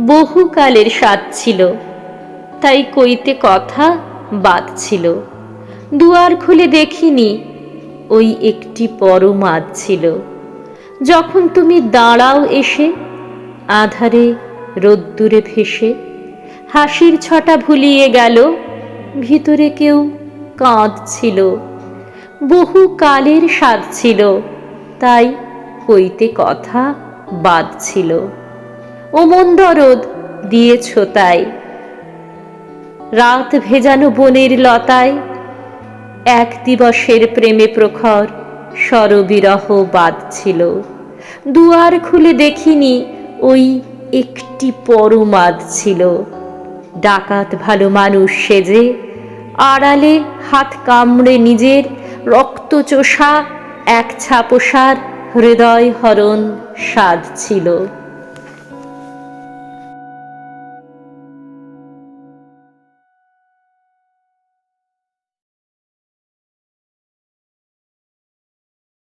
বহুকালের স্বাদ ছিল, তাই কইতে কথা বাদ ছিল। দুয়ার খুলে দেখিনি, ওই একটি পরম আদ ছিল। যখন তুমি দাঁড়াও এসে, আধারে রোদ্দুরে ভেসে, হাসির ছটা ভুলিয়ে গেল, ভিতরে কেউ কাঁদছিল। বহু কালের স্বাদ ছিল, তাই কইতে কথা বাদ ছিল। ও মন দরদ দিয়েছ তাই, রাত ভেজানো বনের লতায়, এক দিবসের প্রেমে প্রখর সরবিরহ বাঁধছিল। দুয়ার খুলে দেখিনি, ওই একটি পরম আদ ছিল। ডাকাত ভালো মানুষ সেজে, আড়ালে হাত কামড়ে নিজের রক্তচোষা এক ছাপোষার হৃদয় হরণ স্বাদ ছিল।